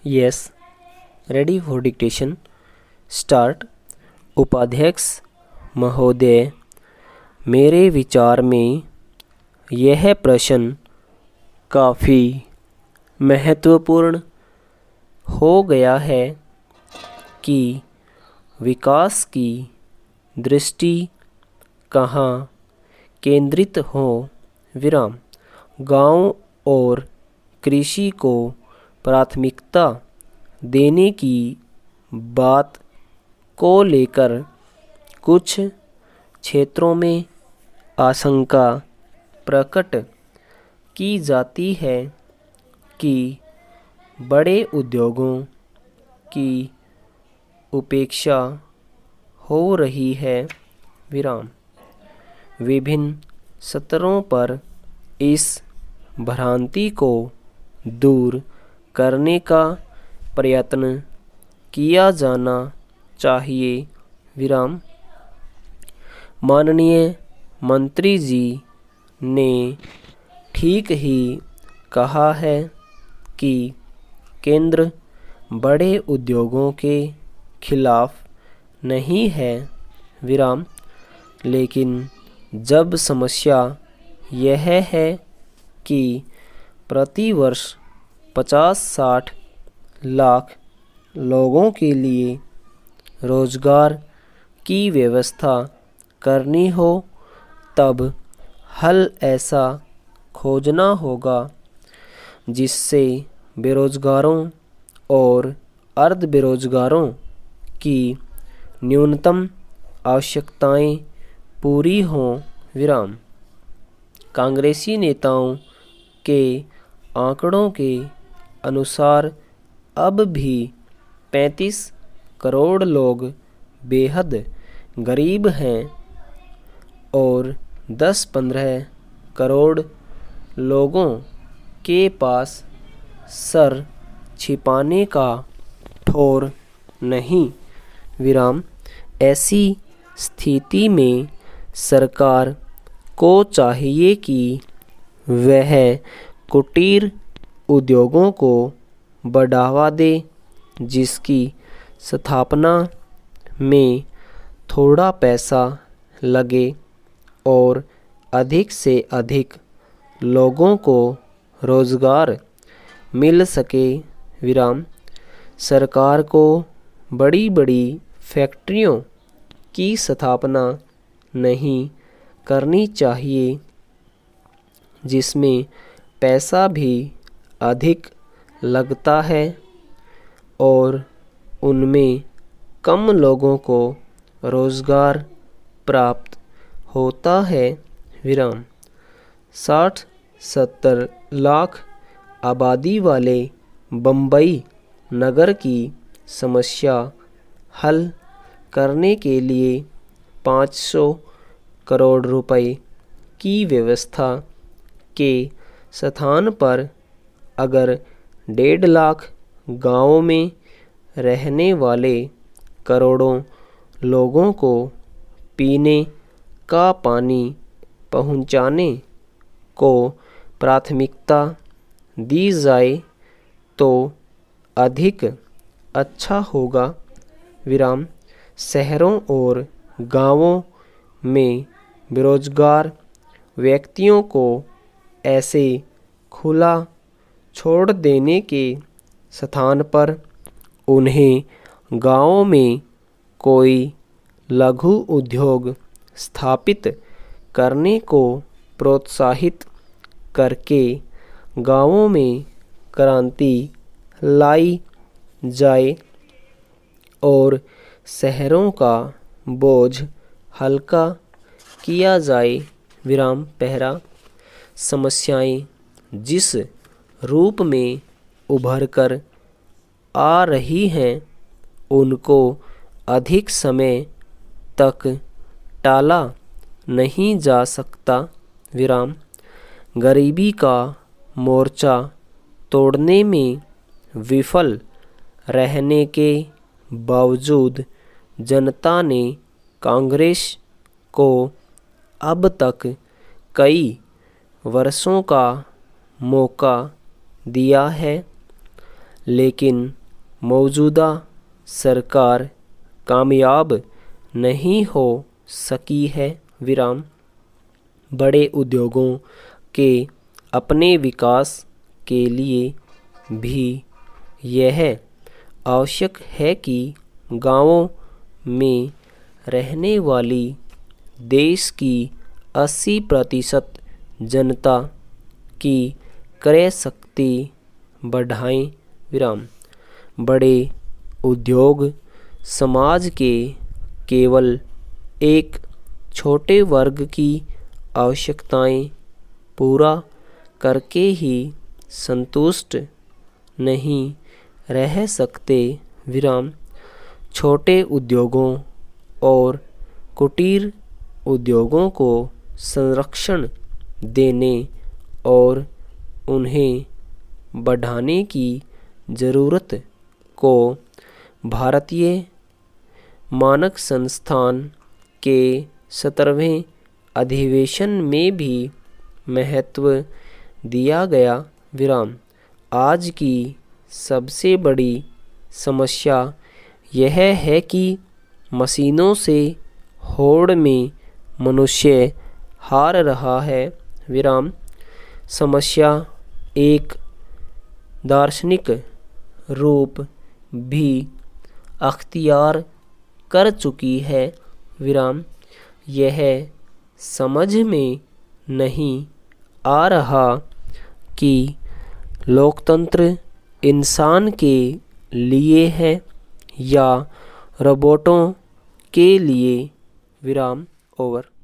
Yes, ready for dictation. Start. उपाध्यक्ष महोदय, मेरे विचार में यह प्रश्न काफ़ी महत्वपूर्ण हो गया है कि विकास की दृष्टि कहाँ केंद्रित हो। विराम। गांव और कृषि को प्राथमिकता देने की बात को लेकर कुछ क्षेत्रों में आशंका प्रकट की जाती है कि बड़े उद्योगों की उपेक्षा हो रही है। विराम। विभिन्न स्तरों पर इस भ्रांति को दूर करने का प्रयत्न किया जाना चाहिए। विराम। माननीय मंत्री जी ने ठीक ही कहा है कि केंद्र बड़े उद्योगों के खिलाफ नहीं है। विराम। लेकिन जब समस्या यह है कि प्रतिवर्ष 50-60 लाख लोगों के लिए रोजगार की व्यवस्था करनी हो, तब हल ऐसा खोजना होगा जिससे बेरोजगारों और अर्ध बेरोजगारों की न्यूनतम आवश्यकताएं पूरी हों। विराम। कांग्रेसी नेताओं के आंकड़ों के अनुसार अब भी 35 करोड़ लोग बेहद गरीब हैं और 10-15 करोड़ लोगों के पास सर छिपाने का ठौर नहीं। विराम। ऐसी स्थिति में सरकार को चाहिए कि वह कुटीर उद्योगों को बढ़ावा दे, जिसकी स्थापना में थोड़ा पैसा लगे और अधिक से अधिक लोगों को रोजगार मिल सके। विराम। सरकार को बड़ी बड़ी फैक्ट्रियों की स्थापना नहीं करनी चाहिए, जिसमें पैसा भी अधिक लगता है और उनमें कम लोगों को रोजगार प्राप्त होता है। विराम। 60-70 लाख आबादी वाले बम्बई नगर की समस्या हल करने के लिए 500 करोड़ रुपए की व्यवस्था के स्थान पर अगर 1.5 लाख गाँवों में रहने वाले करोड़ों लोगों को पीने का पानी पहुंचाने को प्राथमिकता दी जाए तो अधिक अच्छा होगा। विराम। शहरों और गाँवों में बेरोजगार व्यक्तियों को ऐसे खुला छोड़ देने के स्थान पर उन्हें गाँव में कोई लघु उद्योग स्थापित करने को प्रोत्साहित करके गाँवों में क्रांति लाई जाए और शहरों का बोझ हल्का किया जाए। विराम। पहला। समस्याएं जिस रूप में उभर कर आ रही हैं उनको अधिक समय तक टाला नहीं जा सकता। विराम। गरीबी का मोर्चा तोड़ने में विफल रहने के बावजूद जनता ने कांग्रेस को अब तक कई वर्षों का मौका दिया है, लेकिन मौजूदा सरकार कामयाब नहीं हो सकी है। विराम। बड़े उद्योगों के अपने विकास के लिए भी यह आवश्यक है कि गांवों में रहने वाली देश की 80% जनता की क्रय शक्ति बढ़ाएं। विराम। बड़े उद्योग समाज के केवल एक छोटे वर्ग की आवश्यकताएं पूरा करके ही संतुष्ट नहीं रह सकते। विराम। छोटे उद्योगों और कुटीर उद्योगों को संरक्षण देने और उन्हें बढ़ाने की ज़रूरत को भारतीय मानक संस्थान के 17वें अधिवेशन में भी महत्व दिया गया। विराम। आज की सबसे बड़ी समस्या यह है कि मशीनों से होड़ में मनुष्य हार रहा है। विराम। समस्या एक दार्शनिक रूप भी अख्तियार कर चुकी है। विराम। यह समझ में नहीं आ रहा कि लोकतंत्र इंसान के लिए है या रोबोटों के लिए। विराम। ओवर।